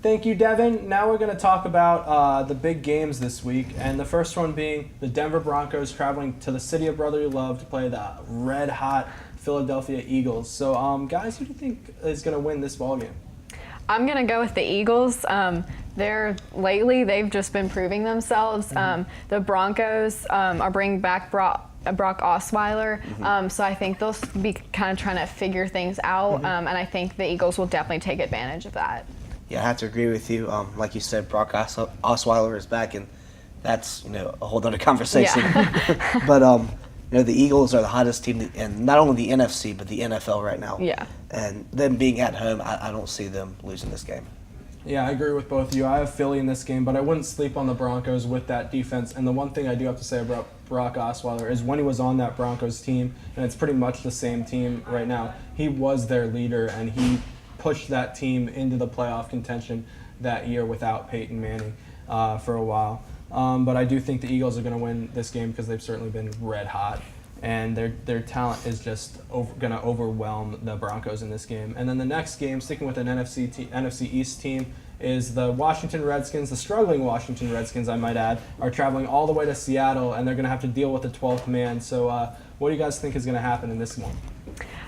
Thank you, Devin. Now we're going to talk about the big games this week, and the first one being the Denver Broncos traveling to the city of brotherly love to play the red-hot Philadelphia Eagles. So, guys, who do you think is going to win this ballgame? I'm going to go with the Eagles. They've just been proving themselves. The Broncos are bringing back Brock Osweiler, so I think they'll be kind of trying to figure things out, and I think the Eagles will definitely take advantage of that. Yeah, I have to agree with you. Like you said, Brock Osweiler is back, and that's a whole other conversation. Yeah. But the Eagles are the hottest team in not only the NFC but the NFL right now. Yeah. And them being at home, I don't see them losing this game. Yeah, I agree with both of you. I have Philly in this game, but I wouldn't sleep on the Broncos with that defense. And the one thing I do have to say about Brock Osweiler is when he was on that Broncos team, and it's pretty much the same team right now, he was their leader, and he pushed that team into the playoff contention that year without Peyton Manning for a while. But I do think the Eagles are going to win this game because they've certainly been red hot, and their talent is just going to overwhelm the Broncos in this game. And then the next game, sticking with an NFC East team, is the Washington Redskins. The struggling Washington Redskins, I might add, are traveling all the way to Seattle, and they're going to have to deal with the 12th man. So what do you guys think is going to happen in this one?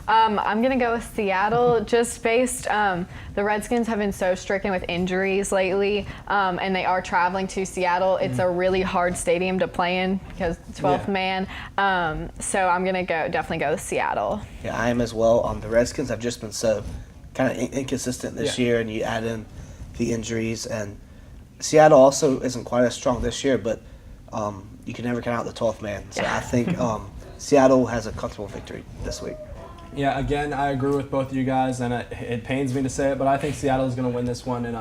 I'm going to go with Seattle, just based, the Redskins have been so stricken with injuries lately, and they are traveling to Seattle. It's a really hard stadium to play in because 12th man, so I'm going to definitely go with Seattle. Yeah, I am as well. The Redskins have just been so kind of inconsistent this year, and you add in the injuries, and Seattle also isn't quite as strong this year, but you can never count out the 12th man. So I think Seattle has a comfortable victory this week. Yeah, again, I agree with both of you guys, and it pains me to say it, but I think Seattle is going to win this one in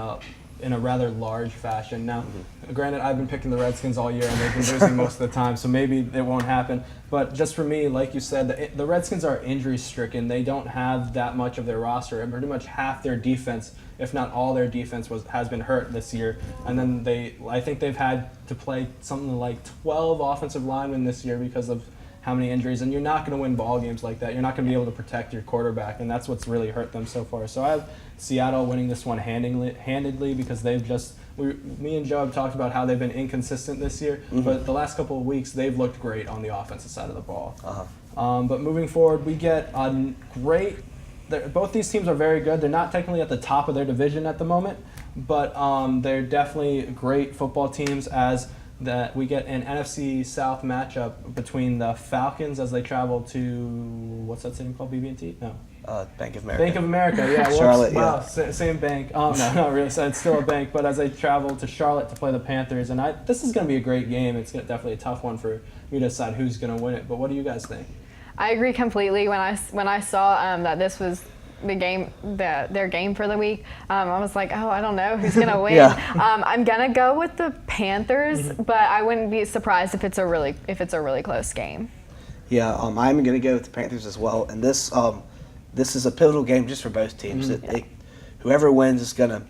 a rather large fashion. Now, granted, I've been picking the Redskins all year, and they've been losing most of the time, so maybe it won't happen. But just for me, like you said, the Redskins are injury-stricken. They don't have that much of their roster, and pretty much half their defense, if not all their defense, has been hurt this year. And then I think they've had to play something like 12 offensive linemen this year because of how many injuries, and you're not going to win ball games like that. You're not going to be able to protect your quarterback, and that's what's really hurt them so far. So I have Seattle winning this one handedly because they've me and Joe have talked about how they've been inconsistent this year, but the last couple of weeks they've looked great on the offensive side of the ball. But moving forward, we get a great. Both these teams are very good. They're not technically at the top of their division at the moment, but they're definitely great football teams that we get an NFC South matchup between the Falcons as they travel to, what's that city called, BB&T? No. Bank of America. Bank of America, yeah. Charlotte, wow, same bank. No, not really. So it's still a bank, but as they travel to Charlotte to play the Panthers, and this is going to be a great game. It's definitely a tough one for me to decide who's going to win it. But what do you guys think? I agree completely. When I saw that this was their game for the week, I was like, I don't know who's gonna win. I'm gonna go with the Panthers, but I wouldn't be surprised if it's a really close game. Yeah, I'm gonna go with the Panthers as well, and this is a pivotal game just for both teams. Whoever wins is gonna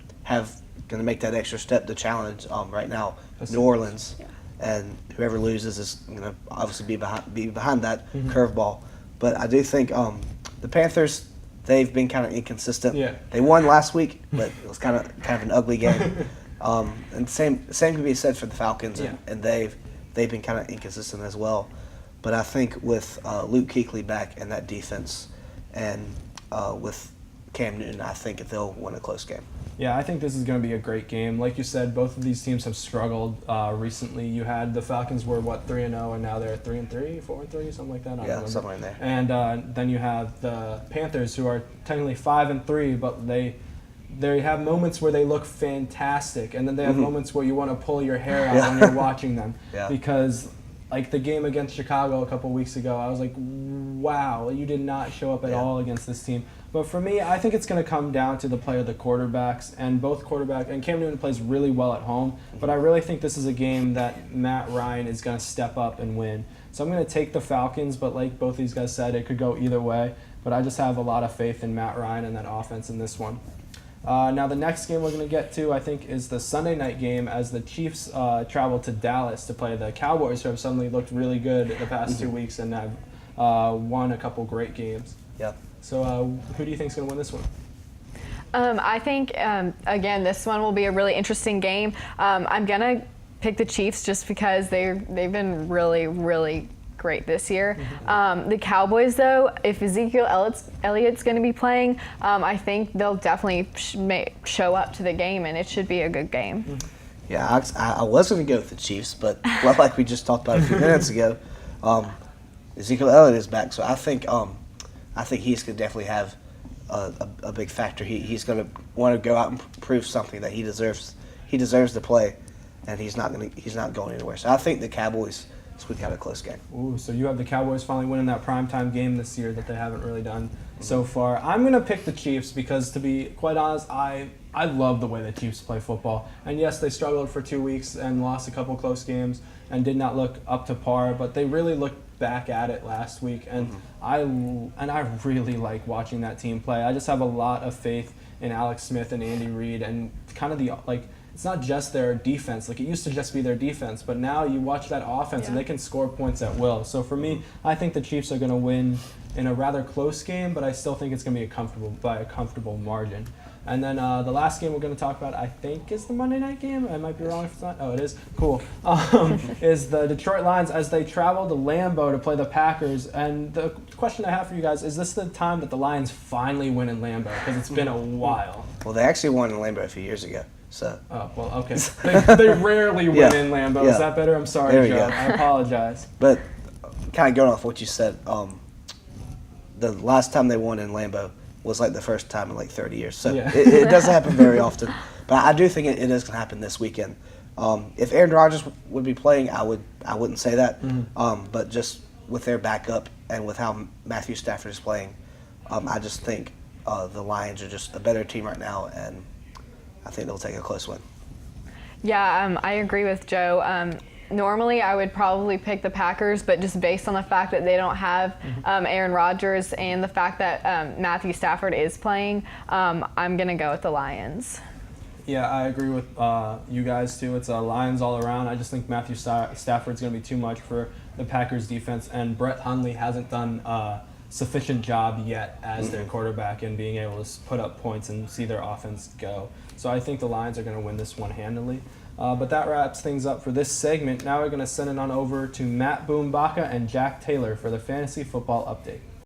make that extra step to challenge right now New Orleans, and whoever loses is gonna obviously be behind that curveball. But I do think the Panthers, they've been kind of inconsistent. Yeah. They won last week, but it was kind of an ugly game. And same can be said for the Falcons, and they've been kind of inconsistent as well. But I think with Luke Kuechly back in that defense, and with Cam Newton, I think they'll win a close game. Yeah, I think this is going to be a great game. Like you said, both of these teams have struggled recently. You had the Falcons were 3-0, and now they're 3-3, 4-3, something like that. I don't remember. Somewhere in there. And then you have the Panthers, who are technically 5-3, but they have moments where they look fantastic, and then they have moments where you want to pull your hair out when you're watching them because. Like the game against Chicago a couple weeks ago, I was like, wow, you did not show up at all against this team. But for me, I think it's going to come down to the play of the quarterbacks, and and Cam Newton plays really well at home, but I really think this is a game that Matt Ryan is going to step up and win. So I'm going to take the Falcons, but like both these guys said, it could go either way. But I just have a lot of faith in Matt Ryan and that offense in this one. Now the next game we're going to get to, I think, is the Sunday night game as the Chiefs travel to Dallas to play the Cowboys, who have suddenly looked really good the past 2 weeks and have won a couple great games. Yep. So who do you think is going to win this one? I think, again, this one will be a really interesting game. I'm going to pick the Chiefs just because they've been really, really great this year. The Cowboys, though, if Ezekiel Elliott's going to be playing, I think they'll definitely show up to the game, and it should be a good game. Yeah, I was going to go with the Chiefs, but like we just talked about a few minutes ago, Ezekiel Elliott is back, so I think he's going to definitely have a big factor. He's going to want to go out and prove something that he deserves. He deserves to play, and he's not going anywhere. So I think the Cowboys squeak out a close game. Ooh, so you have the Cowboys finally winning that primetime game this year that they haven't really done so far. I'm going to pick the Chiefs because, to be quite honest, I love the way the Chiefs play football. And yes, they struggled for 2 weeks and lost a couple close games and did not look up to par, but they really looked back at it last week, and I really like watching that team play. I just have a lot of faith in Alex Smith and Andy Reid, and kind of it's not just their defense. Like, it used to just be their defense, but now you watch that offense and they can score points at will. So for me, I think the Chiefs are going to win in a rather close game, but I still think it's going to be by a comfortable margin. And then the last game we're going to talk about, I think, is the Monday night game. I might be wrong if it's not. Oh, it is? Cool. Is the Detroit Lions as they travel to Lambeau to play the Packers. And the question I have for you guys, is this the time that the Lions finally win in Lambeau? Because it's been a while. Well, they actually won in Lambeau a few years ago. So. Oh, well, okay. They rarely win in Lambeau. Yeah. Is that better? I'm sorry, Joe. I apologize. But kind of going off what you said, the last time they won in Lambeau was like the first time in like 30 years. So it doesn't happen very often. But I do think it is going to happen this weekend. If Aaron Rodgers would be playing, I wouldn't say that. But just with their backup and with how Matthew Stafford is playing, I just think the Lions are just a better team right now, and I think they'll take a close win. Yeah, I agree with Joe. Normally, I would probably pick the Packers, but just based on the fact that they don't have Aaron Rodgers and the fact that Matthew Stafford is playing, I'm going to go with the Lions. Yeah, I agree with you guys, too. It's Lions all around. I just think Matthew Stafford's going to be too much for the Packers' defense, and Brett Hundley hasn't done a sufficient job yet as their quarterback in being able to put up points and see their offense go. So I think the Lions are going to win this one handily. But that wraps things up for this segment. Now we're going to send it on over to Matt Boombaka and Jack Taylor for the Fantasy Football Update.